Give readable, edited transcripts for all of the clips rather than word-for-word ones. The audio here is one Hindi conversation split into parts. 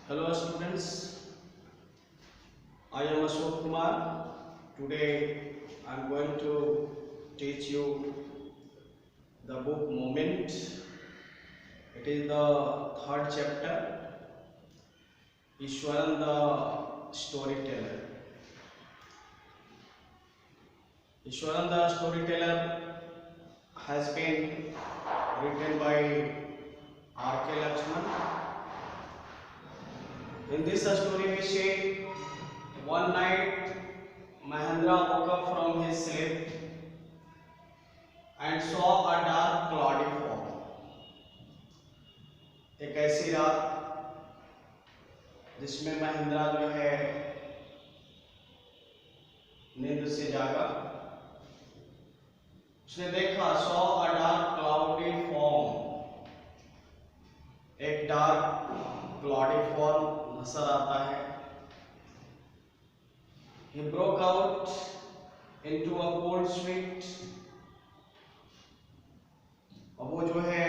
Hello students, I am Ashok Kumar. Today I am going to teach you the book Moment. It is the third chapter, Ishwaran the Storyteller. Ishwaran the Storyteller has been written by R.K. Lakshman. In this story we see one night Mahendra woke up from his sleep and saw a dark cloudy form. एक ऐसी रात जिसमें महेंद्रा जो है नींद से जागा, उसने देखा saw a dark cloudy form, एक डार्क क्लॉडी फॉर्म नजर आता है. He broke out into a cold sweat. अब वो जो है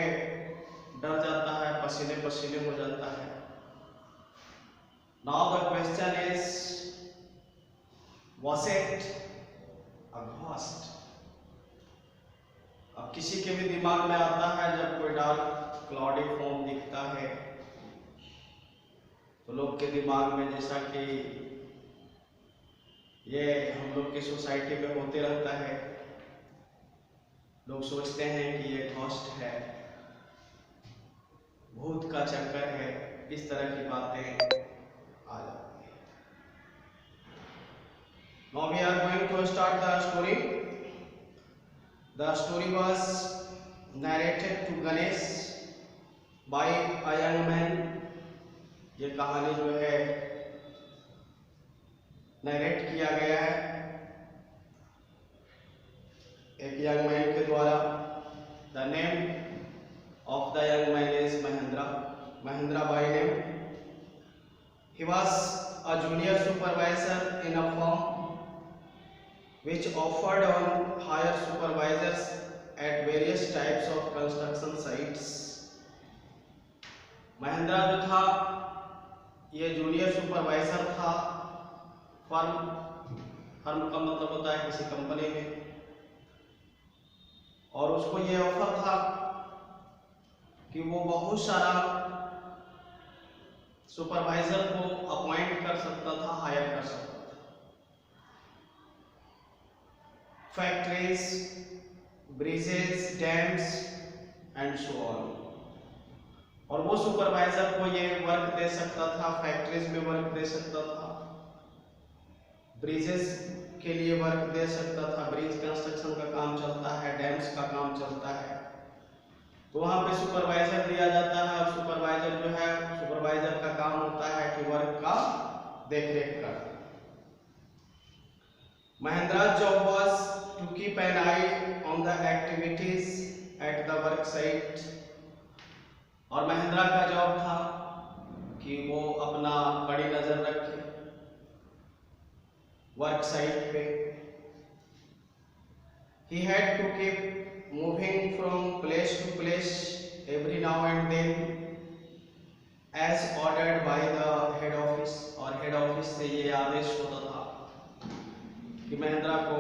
डर जाता है, पसीने पसीने हो जाता है. Now the question is, was it a ghost? अब किसी के भी दिमाग में आता है जब कोई डार्क क्लॉडी फॉर्म दिखता है तो लोग के दिमाग में, जैसा कि ये हम लोग की सोसाइटी में होते रहता है, लोग सोचते हैं कि ये घोस्ट है, भूत का चक्कर है, इस तरह की बातें आ जाती हैं. Now we are going to start the story. The story was narrated to Ganesh by a young man. ये कहानी जो है नरेट किया गया है एक यंग मैन के द्वारा. The name of the young man is Mahendra by name. He was a junior supervisor in a firm which offered on hire supervisors at various types of construction sites. Mahindra जो था ये जूनियर सुपरवाइजर था फर्म का मतलब होता है किसी कंपनी में, और उसको ये ऑफर था कि वो बहुत सारा सुपरवाइजर को अपॉइंट कर सकता था, हायर कर सकता था. Factories, bridges, dams and so on. और वो सुपरवाइजर को ये वर्क दे सकता था, फैक्ट्रीज में वर्क दे सकता था, ब्रिजेस के लिए वर्क दे सकता था, ब्रिज कंस्ट्रक्शन का काम चलता है, डैम्स का काम चलता है, तो वहाँ पे सुपरवाइजर दिया जाता है. और सुपरवाइजर जो है, सुपरवाइजर का काम होता है कि वर्क का देखरेख करना. Mahendra's job was to keep an eye on the activities at the work site. और महेंद्रा का जॉब था कि वो अपना कड़ी नजर रखे वर्क साइट पे. He had to keep moving from place to place every now and then as ordered by the head office. और हेड ऑफिस से ये आदेश होता था कि महेंद्रा को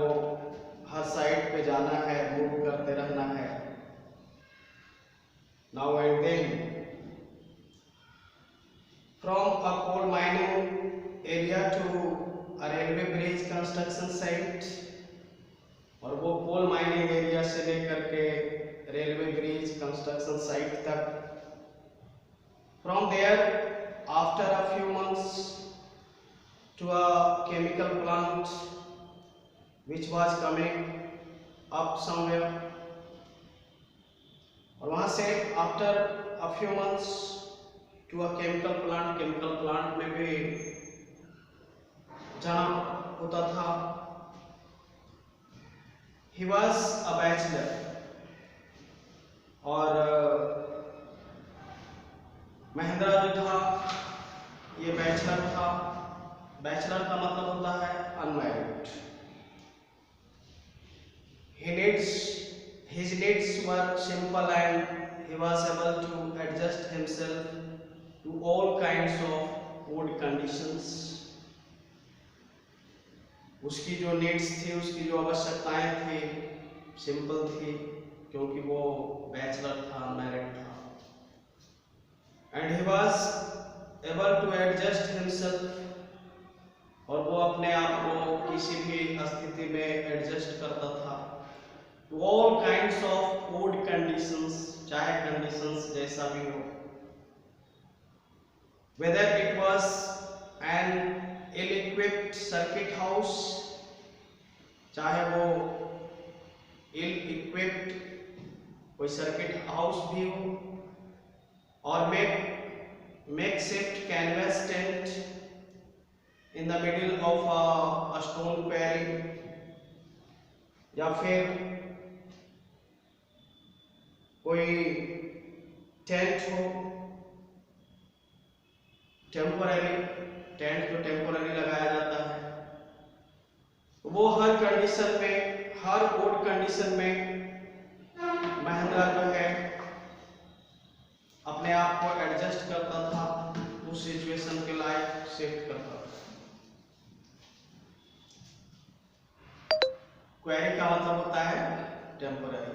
हर साइट पे जाना है, मूव करते रहना है. Now and then, from a coal mining area to a railway bridge construction site. और वो कोल माइनिंग एरिया से लेकर के रेलवे ब्रिज कंस्ट्रक्शन साइट तक. From there, after a few months, to a chemical plant which was coming up somewhere. और वहाँ से after a few months to a chemical plant में भी जाना होता था. He was a bachelor. और महेंद्रा जो था ये बैचलर था. बैचलर का मतलब होता है unmarried. His needs were simple and he was able to adjust himself to all kinds of food conditions, उसकी जो नीड्स थी, उसकी जो आवश्यकताएं थी, सिंपल थी क्योंकि वो बैचलर था, मैरिड था। And he was able to adjust himself, और वो अपने आप को किसी भी स्थिति में एडजस्ट करता था to all kinds of food conditions, चाहे कंडीशंस जैसा भी हो, whether it was an ill equipped circuit house, चाहे वो इल इक्विप्ड कोई सर्किट हाउस भी हो, और makeshift canvas tent in the middle of a stone quarry, या फिर कोई टेंट हो, टेम्पोररी टेंट जो टेम्पोररी लगाया जाता है, वो हर कंडीशन में, हर फूड कंडीशन में महिंद्रा जो है अपने आप को एडजस्ट करता था, उस सिचुएशन के लायक शिफ्ट करता था। क्वेरी का मतलब होता है temporary.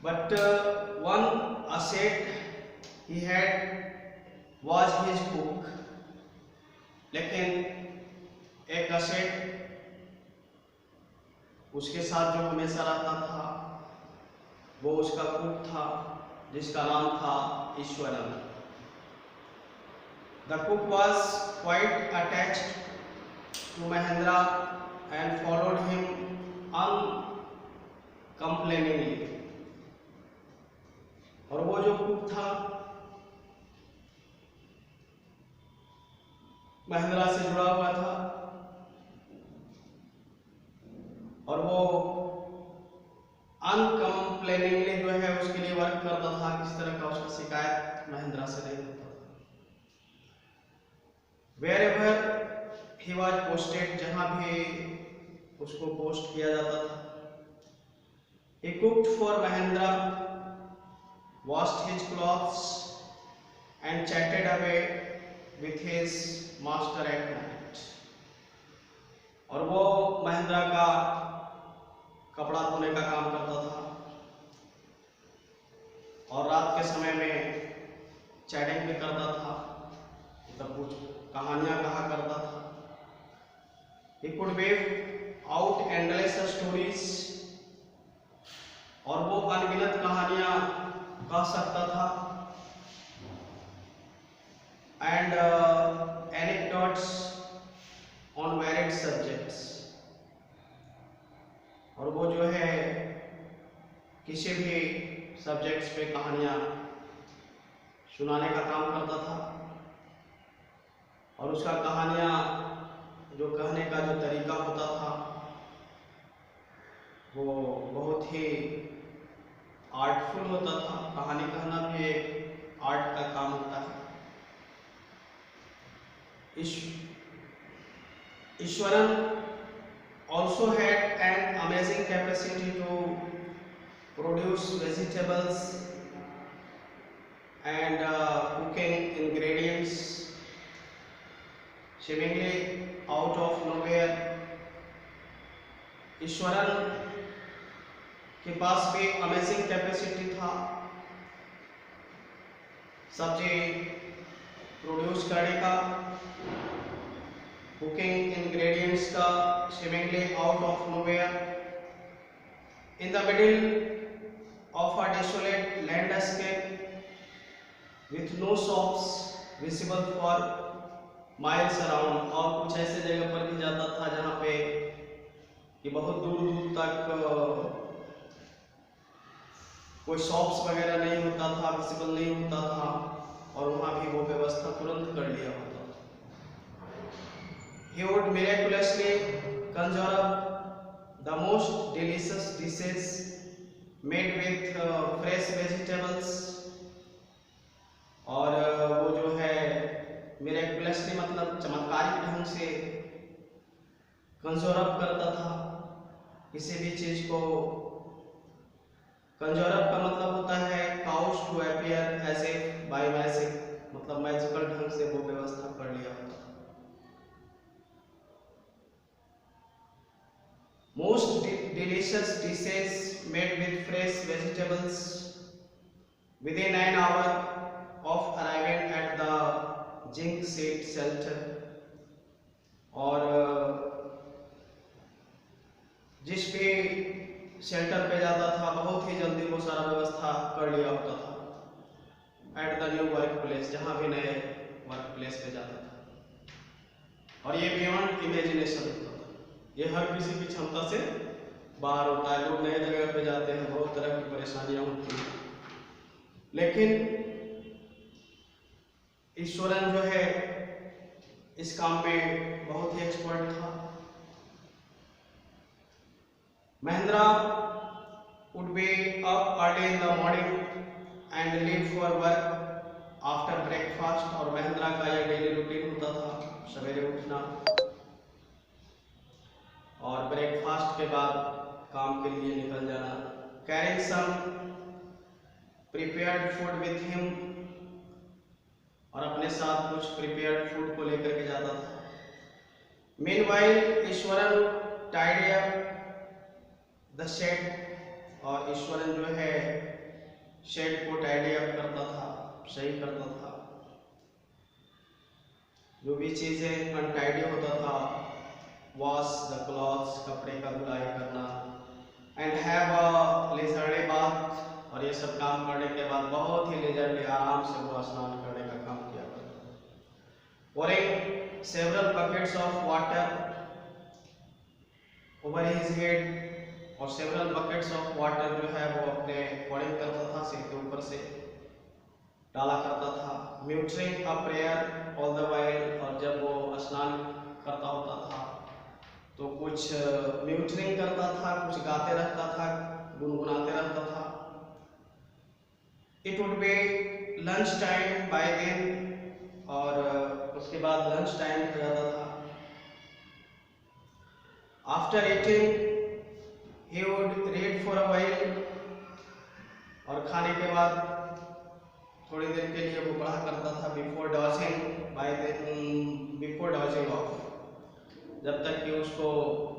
But one asset he had was his cook, लेकिन एक असेट उसके साथ जो हमेशा रहता था वो उसका कुक था, जिसका नाम था Ishwaran. The cook was quite attached to Mahendra and followed him uncomplainingly, और वो जो कुक था महेंद्रा से जुड़ा हुआ था, और वो अनकंप्लेनिंगली जो है उसके लिए वर्क करता था, किस तरह का उसका शिकायत महेंद्रा से नहीं होता था। वेयरएवर ही वाज पोस्टेड, जहां भी उसको पोस्ट किया जाता था, he cooked for Mahendra, washed his clothes and chatted away with his master at night, और वो महेंद्रा का कपड़ा धोने का काम करता था और रात के समय में चैटिंग भी करता था, मतलब कुछ कहानियां कहा करता था। He could weave out endless stories, और वो अनगिनत कहानियां कह सकता था, and anecdotes on varied subjects, और वो जो है किसी भी सब्जेक्ट्स पे कहानियां सुनाने का काम करता था, और उसका कहानियां जो कहने का जो तरीका होता था वो बहुत ही आर्टफुल होता था। कहानी कहना भी एक आर्ट का काम होता है। Eswaran also had an amazing capacity to produce vegetables and cooking ingredients seemingly out of nowhere। Eswaran के पास भी अमेजिंग कैपेसिटी था सब्जी प्रोड्यूस करने का, कुकिंग इंग्रेडिएंट्स का, seemingly out of nowhere, in the middle of a desolate landscape with no shops visible for miles around। और कुछ ऐसे जगह पर भी जाता था जहाँ पे कि बहुत दूर दूर तक कोई शॉप्स वगैरह नहीं होता था, विजिबल नहीं होता था, और वहाँ भी वो व्यवस्था तुरंत कर लिया होता था। He would miraculously conjure up the most delicious dishes made with fresh vegetables, और वो जो है miraculously मतलब चमत्कारिक ढंग से कंजोर अप करता था किसी भी चीज को। कंजोर अप का मतलब होता है cause to appear as if by magic, मतलब मैजिकल ढंग से वो व्यवस्था कर delicious dishes made with fresh vegetables within an hour of arriving at the Zinc Seed Shelter। और जिस भी शेल्टर पे जाता था बहुत ही जल्दी वो सारा व्यवस्था कर लिया होता था at the new work place, जहाँ भी नए वर्क प्लेस पे जाता था। और ये बियॉन्ड इमेजिनेशन होता था, ये हर किसी की क्षमता से बाहर होता है। लोग नए जगह पे जाते हैं, बहुत तरह की परेशानियां होती हैं, लेकिन ईश्वरन जो है इस काम में बहुत ही एक्सपर्ट था। Mahendra would be up early in the morning and leave for work after breakfast। और महेंद्रा का यह डेली रूटीन होता था, सवेरे उठना और ब्रेकफास्ट के बाद काम के लिए निकल जाना। Carrying some prepared food with him, और अपने साथ कुछ प्रिपेयर्ड फूड को लेकर के जाता था। Meanwhile, Iswaran tidy up the shed, और ईश्वरन जो है शेड को टाइडी अप करता था, सही करता था। जो भी चीजें अनटाइडी होता था, वॉश द क्लॉथ्स, कपड़े का धुलाई करना, and have a leisurely bath, और ये सब काम करने के बाद बहुत ही लेजरली आराम से वो स्नान करने का काम किया करता था। pouring several buckets of water over his head, और सेवरल बकेट्स ऑफ वाटर जो है वो अपने पोरिंग करता था, सिर के ऊपर से डाला करता था। Muttering a prayer all the while, और जब वो स्नान करता होता था तो कुछ म्यूटरिंग करता था, कुछ गाते रहता था, गुनगुनाते रहता था। It would be lunch time by then, और उसके बाद लंच टाइम हो जाता था। After eating he would read for a while, और खाने के बाद थोड़ी देर के लिए वो पढ़ा करता था। before dozing off, जब तक कि उसको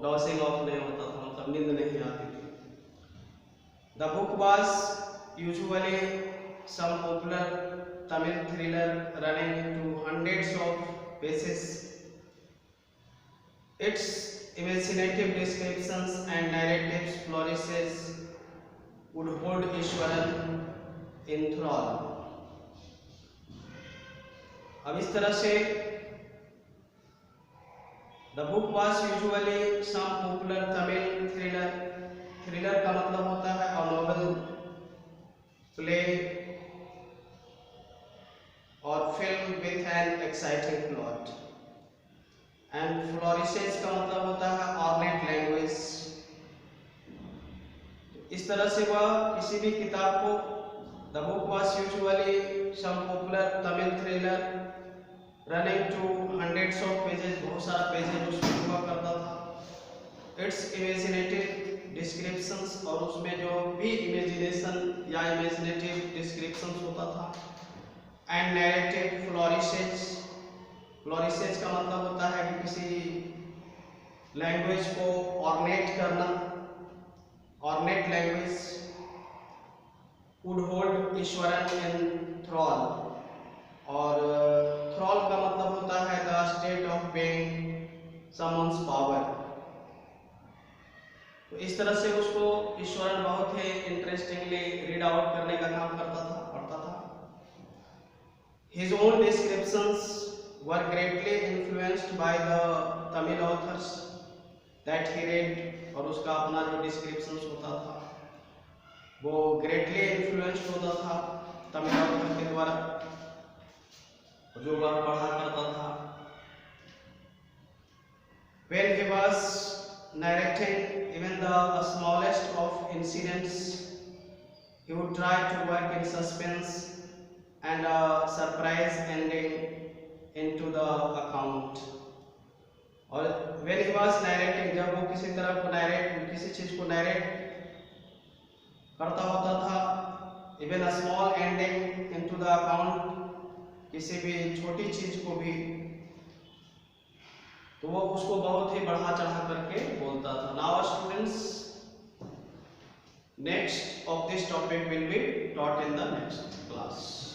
dozing off नहीं होता था, मतलब नींद नहीं आती थी। The book was usually some popular Tamil thriller running to hundreds of pages। Its imaginative descriptions and narratives flourishes would hold Ishwaran in thrall। अब इस तरह से the book was usually some popular Tamil thriller, thriller का मतलब होता है a novel, play और film with an exciting plot, and flourishes का मतलब होता है ऑर्नेट लैंग्वेज। इस तरह से वह किसी भी किताब को, the book was usually some popular Tamil thriller running to hundreds of pages, बहुत सारा पेजेस उसमें हुआ करता था। इट्स इमेजिनेटिव डिस्क्रिप्शंस, और उसमें जो भी इमेजिनेशन या इमेजिनेटिव डिस्क्रिप्शंस होता था। एंड नैरेटिव फ्लोरिसेज, फ्लोरिसेज का मतलब होता है कि किसी लैंग्वेज को ऑर्नेट करना, ornate language would hold Ishwaran in thrall, और थ्रॉल का मतलब होता है the state of being someone's power. तो इस तरह से उसको ईश्वरन बहुत ही इंटरेस्टिंगली रीड आउट करने का काम करता था, पढ़ता था। His own descriptions were greatly influenced by the Tamil authors that he read, और उसका अपना जो डिस्क्रिप्शंस होता था वो ग्रेटली इन्फ्लुएंस्ड होता था तमिल ऑथर के द्वारा, जो वह पढ़ा करता था। When he was narrating even the smallest of incidents, he would try to work in suspense and a surprise ending into the account। और when he was narrating, जब वो किसी तरह को narrate, किसी चीज को narrate करता होता था, even a small ending into the account, किसी भी छोटी चीज को भी, तो वो उसको बहुत ही बढ़ा चढ़ा करके बोलता था। Now students, next of this topic will be taught in the next class.